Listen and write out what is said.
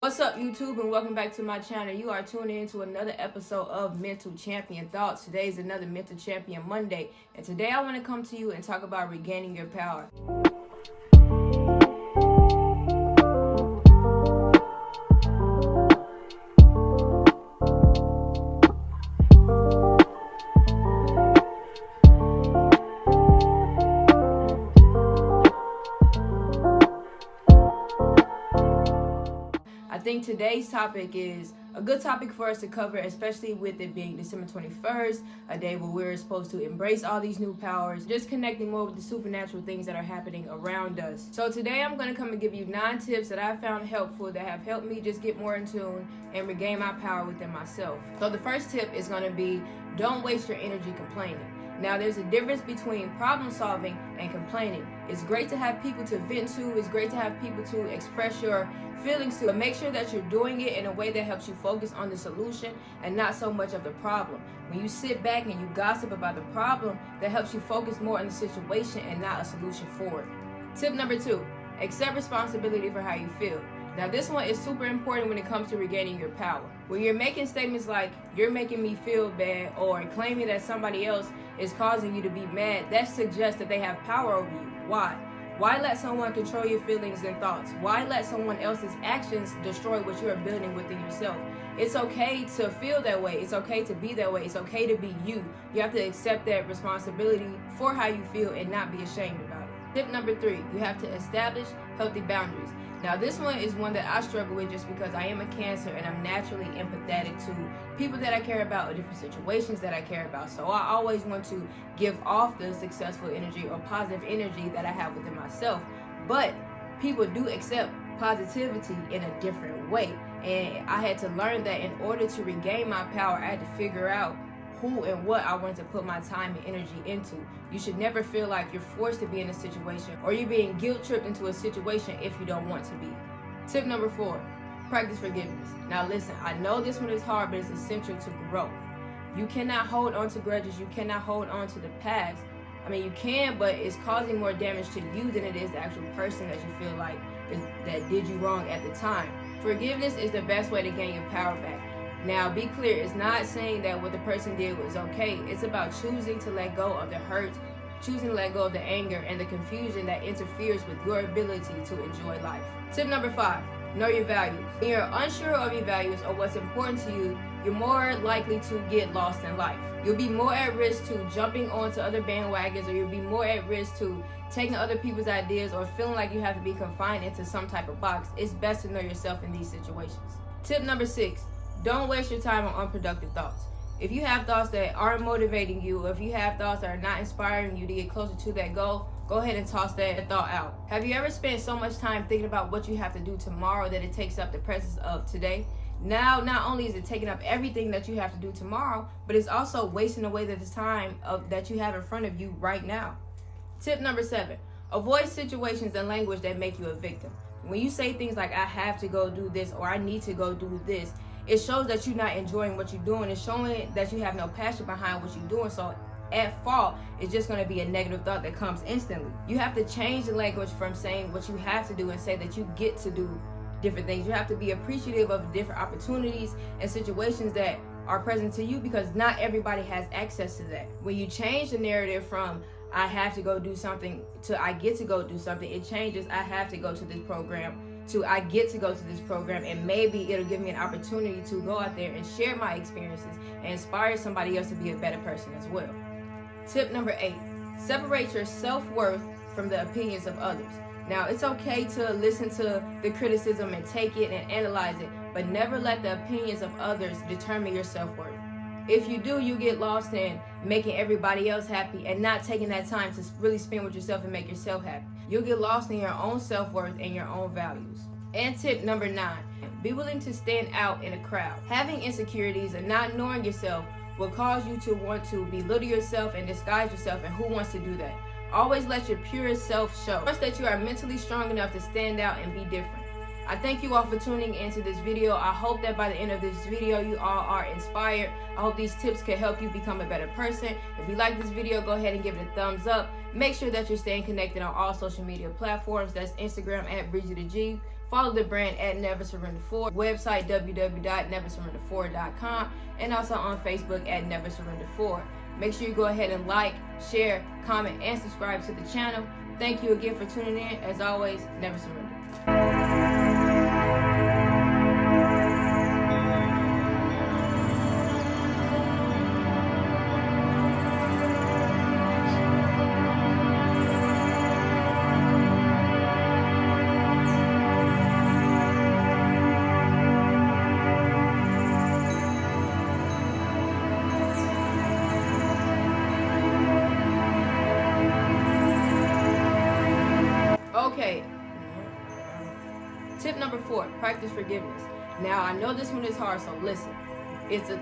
What's up, YouTube, and welcome back to my channel. You are tuning in to another episode of Mental Champion Thoughts. Today is another Mental Champion Monday, and today I want to come to you and talk about regaining your power. I think today's topic is a good topic for us to cover, especially with it being December 21st, a day where we're supposed to embrace all these new powers, just connecting more with the supernatural things that are happening around us. So today I'm going to come and give you 9 tips that I found helpful that have helped me just get more in tune and regain my power within myself. So the first tip is going to be, don't waste your energy complaining. Now, there's a difference between problem solving and complaining. It's great to have people to vent to. It's great to have people to express your feelings to. But make sure that you're doing it in a way that helps you focus on the solution and not so much of the problem. When you sit back and you gossip about the problem, that helps you focus more on the situation and not a solution for it. Tip number 2, accept responsibility for how you feel. Now, this one is super important when it comes to regaining your power. When you're making statements like, you're making me feel bad, or claiming that somebody else is causing you to be mad, that suggests that they have power over you. Why? Why let someone control your feelings and thoughts? Why let someone else's actions destroy what you are building within yourself? It's okay to feel that way. It's okay to be that way. It's okay to be you. You have to accept that responsibility for how you feel and not be ashamed about it. Tip number 3, you have to establish healthy boundaries. Now, this one is one that I struggle with just because I am a Cancer and I'm naturally empathetic to people that I care about or different situations that I care about. So I always want to give off the successful energy or positive energy that I have within myself. But people do accept positivity in a different way. And I had to learn that in order to regain my power, I had to figure out who and what I wanted to put my time and energy into. You should never feel like you're forced to be in a situation or you're being guilt-tripped into a situation if you don't want to be. Tip number 4, practice forgiveness. Now listen, I know this one is hard, but it's essential to growth. You cannot hold on to grudges. You cannot hold on to the past. I mean, you can, but it's causing more damage to you than it is the actual person that you feel like that did you wrong at the time. Forgiveness is the best way to gain your power back. Now, be clear, it's not saying that what the person did was okay. It's about choosing to let go of the hurt, choosing to let go of the anger and the confusion that interferes with your ability to enjoy life. Tip number 5, know your values. When you're unsure of your values or what's important to you, you're more likely to get lost in life. You'll be more at risk to jumping onto other bandwagons, or you'll be more at risk to taking other people's ideas or feeling like you have to be confined into some type of box. It's best to know yourself in these situations. Tip number 6, don't waste your time on unproductive thoughts. If you have thoughts that aren't motivating you, or if you have thoughts that are not inspiring you to get closer to that goal, go ahead and toss that thought out. Have you ever spent so much time thinking about what you have to do tomorrow that it takes up the presence of today? Now, not only is it taking up everything that you have to do tomorrow, but it's also wasting away the time that you have in front of you right now. Tip number 7, avoid situations and language that make you a victim. When you say things like, I have to go do this, or I need to go do this, it shows that you're not enjoying what you're doing. It's showing that you have no passion behind what you're doing. So at fault, it's just going to be a negative thought that comes instantly. You have to change the language from saying what you have to do and say that you get to do different things. You have to be appreciative of different opportunities and situations that are present to you, because not everybody has access to that. When you change the narrative from I have to go do something to I get to go do something, it changes I have to go to this program to I get to go to this program, and maybe it'll give me an opportunity to go out there and share my experiences and inspire somebody else to be a better person as well. Tip number 8, separate your self-worth from the opinions of others. Now, it's okay to listen to the criticism and take it and analyze it, but never let the opinions of others determine your self-worth. If you do, you get lost in making everybody else happy and not taking that time to really spend with yourself and make yourself happy. You'll get lost in your own self-worth and your own values. And tip number 9, be willing to stand out in a crowd. Having insecurities and not knowing yourself will cause you to want to belittle yourself and disguise yourself, and who wants to do that? Always let your purest self show. Trust that you are mentally strong enough to stand out and be different. I thank you all for tuning into this video. I hope that by the end of this video, you all are inspired. I hope these tips can help you become a better person. If you like this video, go ahead and give it a thumbs up. Make sure that you're staying connected on all social media platforms. That's Instagram at Bridget the G, Follow the brand at Never Surrender 4, website www.neversurrender4.com, and also on Facebook at Never Surrender 4. Make sure you go ahead and like, share, comment, and subscribe to the channel. Thank you again for tuning in. As always, never surrender. Okay, tip number 4, practice forgiveness. Now, I know this one is hard, so listen. It's a